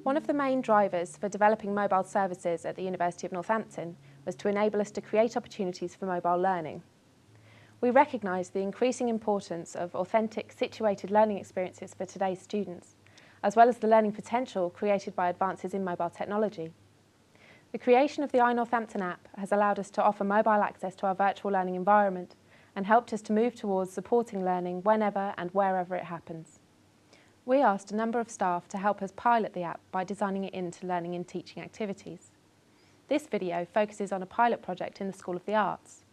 One of the main drivers for developing mobile services at the University of Northampton was to enable us to create opportunities for mobile learning. We recognise the increasing importance of authentic, situated learning experiences for today's students, as well as the learning potential created by advances in mobile technology. The creation of the iNorthampton app has allowed us to offer mobile access to our virtual learning environment and helped us to move towards supporting learning whenever and wherever it happens. We asked a number of staff to help us pilot the app by designing it into learning and teaching activities. This video focuses on a pilot project in the School of the Arts.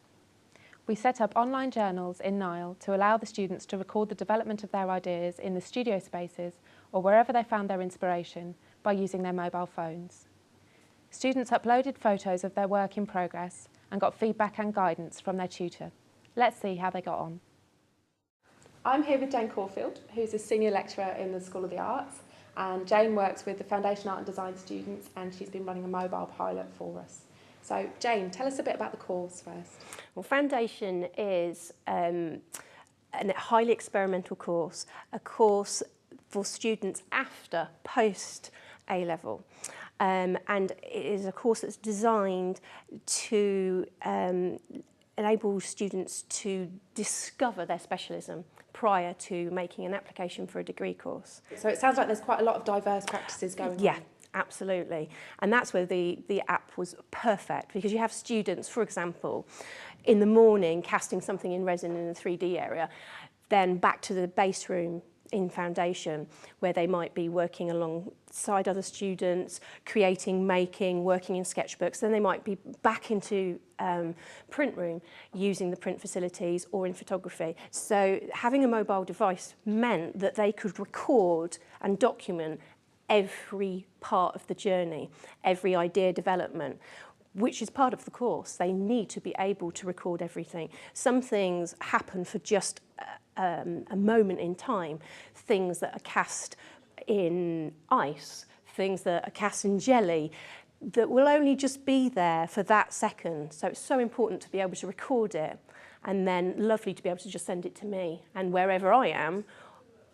We set up online journals in Nile to allow the students to record the development of their ideas in the studio spaces or wherever they found their inspiration by using their mobile phones. Students uploaded photos of their work in progress and got feedback and guidance from their tutor. Let's see how they got on. I'm here with Jane Caulfield, who's a senior lecturer in the School of the Arts, and Jane works with the Foundation Art and Design students, and she's been running a mobile pilot for us. So Jane, tell us a bit about the course first. Well, Foundation is a highly experimental course, a course for students after post A-level. And it is a course that's designed to enable students to discover their specialism prior to making an application for a degree course. So it sounds like there's quite a lot of diverse practices going on. Yeah, absolutely. And that's where the app was perfect, because you have students, for example, in the morning casting something in resin in the 3D area, then back to the base room in Foundation, where they might be working alongside other students, creating, making, working in sketchbooks. Then they might be back into print room, using the print facilities or in photography. So having a mobile device meant that they could record and document every part of the journey, every idea development, which is part of the course. They need to be able to record everything. Some things happen for just a moment in time, things that are cast in ice, things that are cast in jelly, that will only just be there for that second. So it's so important to be able to record it, and then lovely to be able to just send it to me. And wherever I am,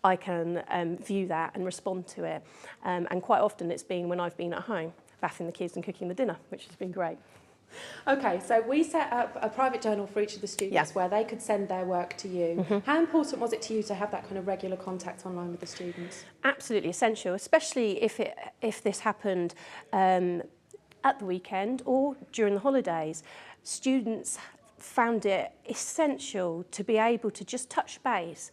I can view that and respond to it. And quite often it's been when I've been at home, bathing the kids and cooking the dinner, which has been great. Okay, so we set up a private journal for each of the students where they could send their work to you. How important was it to you to have that kind of regular contact online with the students? Absolutely essential, especially if this happened at the weekend or during the holidays. Students found it essential to be able to just touch base.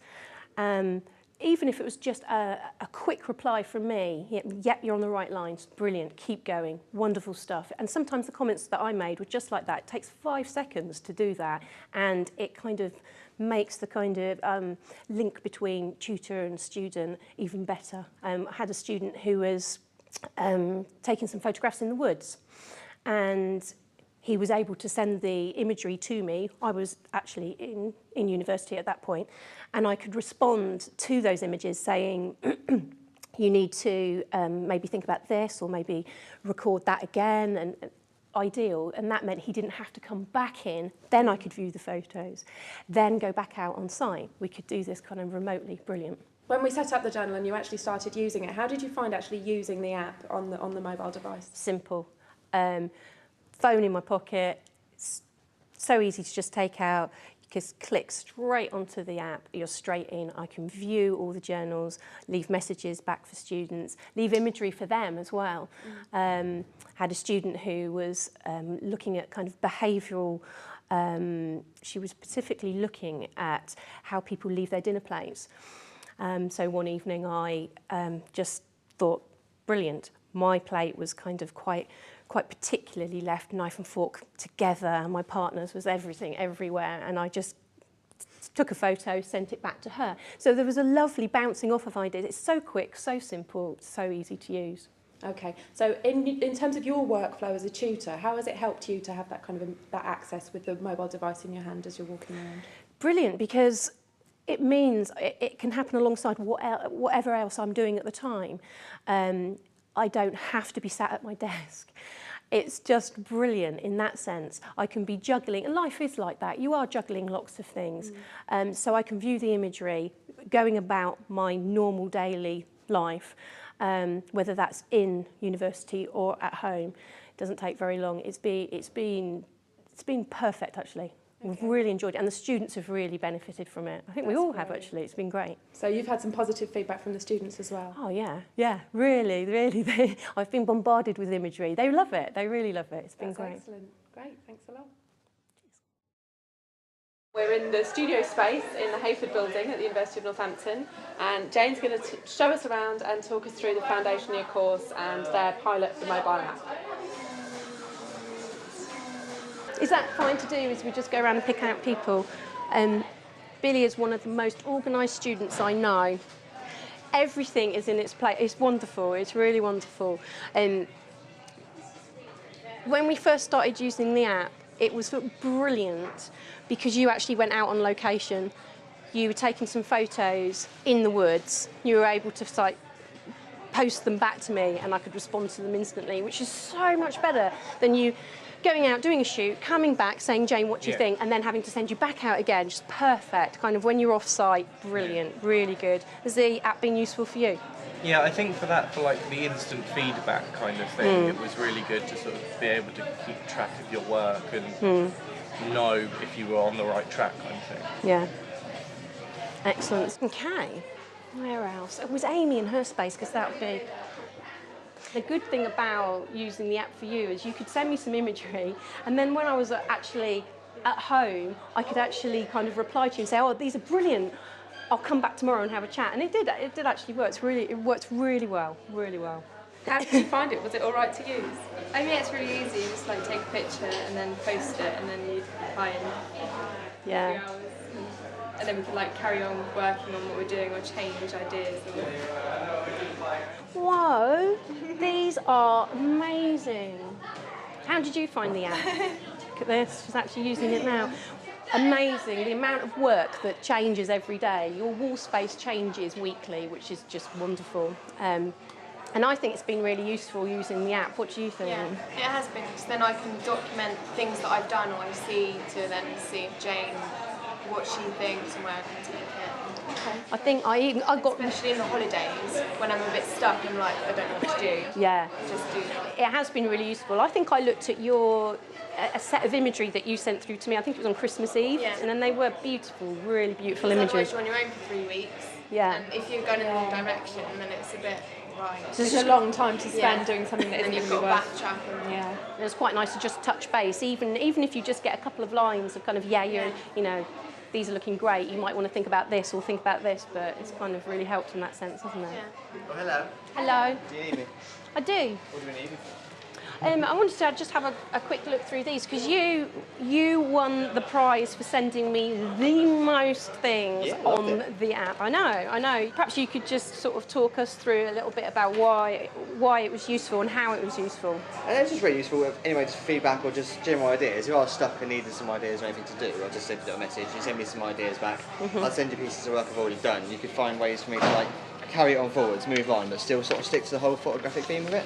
Even if it was just a quick reply from me, yep, you're on the right lines, brilliant, keep going, wonderful stuff. And sometimes the comments that I made were just like that. It takes 5 seconds to do that, and it kind of makes the kind of link between tutor and student even better. I had a student who was taking some photographs in the woods, and he was able to send the imagery to me. I was actually in university at that point, and I could respond to those images saying, you need to maybe think about this, or maybe record that again, and ideal. And that meant he didn't have to come back in. Then I could view the photos, then go back out on site. We could do this kind of remotely. Brilliant. When we set up the journal and you actually started using it, how did you find actually using the app on the mobile device? Simple. Phone in my pocket, it's so easy to just take out. You just click straight onto the app, you're straight in. I can view all the journals, leave messages back for students, leave imagery for them as well. Had a student who was looking at kind of behavioural, she was specifically looking at how people leave their dinner plates. So one evening I just thought, brilliant, my plate was kind of quite particularly left knife and fork together, and my partner's was everything everywhere, and I just took a photo, sent it back to her. So there was a lovely bouncing off of ideas. It's so quick, so simple, so easy to use. Okay, so in terms of your workflow as a tutor, how has it helped you to have that kind of that access with the mobile device in your hand as you're walking around? Brilliant, because it means it can happen alongside whatever else I'm doing at the time. I don't have to be sat at my desk. It's just brilliant in that sense. I can be juggling, and life is like that. You are juggling lots of things. So I can view the imagery, going about my normal daily life, whether that's in university or at home. It doesn't take very long. It's been perfect, actually. We've really enjoyed it, and the students have really benefited from it. I think we all have, actually. It's been great. So you've had some positive feedback from the students as well? Oh, yeah, really. I've been bombarded with imagery. They love it. They really love it. It's been great. Excellent. Great, thanks a lot. We're in the studio space in the Hayford building at the University of Northampton, and Jane's going to show us around and talk us through the foundation year course and their pilot for mobile app. Is that fine to do, is we just go around and pick out people? Billy is one of the most organised students I know. Everything is in its place. It's wonderful. It's really wonderful. When we first started using the app, it was brilliant because you actually went out on location. You were taking some photos in the woods. You were able to post them back to me, and I could respond to them instantly, which is so much better than you going out, doing a shoot, coming back, saying, Jane, what do you think? And then having to send you back out again. Just perfect. Kind of when you're off site, brilliant, really good. Has the app been useful for you? Yeah, I think for like the instant feedback kind of thing, it was really good to sort of be able to keep track of your work and know if you were on the right track kind of thing. Yeah. Excellent. Okay. Where else? It was Amy in her space, because that would be... The good thing about using the app for you is you could send me some imagery, and then when I was actually at home, I could actually kind of reply to you and say, oh, these are brilliant. I'll come back tomorrow and have a chat. And it did actually work. It worked really well, really well. How did you find it? Was it all right to use? I mean, it's really easy. You just take a picture and then post it, and then you reply in 3 hours. And then we can carry on working on what we're doing or change ideas. Whoa, these are amazing. How did you find the app? Look at this, she's actually using it now. Amazing, the amount of work that changes every day. Your wall space changes weekly, which is just wonderful. And I think it's been really useful using the app. What do you think? Yeah, it has been, because then I can document things that I've done or I see to then see Jane what she thinks and where I can take it. Okay. I think I got... Especially in the holidays, when I'm a bit stuck and I don't know what to do. Yeah. Just do that. It has been really useful. I think I looked at a set of imagery that you sent through to me. I think it was on Christmas Eve. Yeah. And then they were beautiful, really beautiful Because images. otherwise you're on your own for 3 weeks. Yeah. And if you're going in the wrong direction, then it's a bit... Right. It's a long time to spend doing something that isn't and going to you've be got worth. backtrack. And It's quite nice to just touch base, even if you just get a couple of lines of kind of, these are looking great, you might want to think about this or think about this, but it's kind of really helped in that sense, hasn't it? Yeah. Oh, hello. Hello. Do you need me? I do. What do we need me for? I wanted to just have a quick look through these, because you won the prize for sending me the most things on the app. I know. Perhaps you could just sort of talk us through a little bit about why it was useful and how it was useful. And it's just really useful, anyway, just feedback or just general ideas. If I was stuck and needed some ideas or anything to do, I'll just send you a message, you send me some ideas back, I'll send you pieces of work I've already done. You could find ways for me to carry it on forwards, move on, but still sort of stick to the whole photographic theme of it.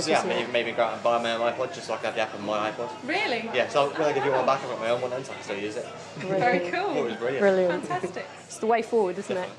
Yeah, maybe go out and buy my own iPod, just like I have the app on my iPod. Really? Yeah, so when I give you one back, I've got my own one and I can still use it. Very cool. It was brilliant. Brilliant. Fantastic. It's the way forward, isn't it?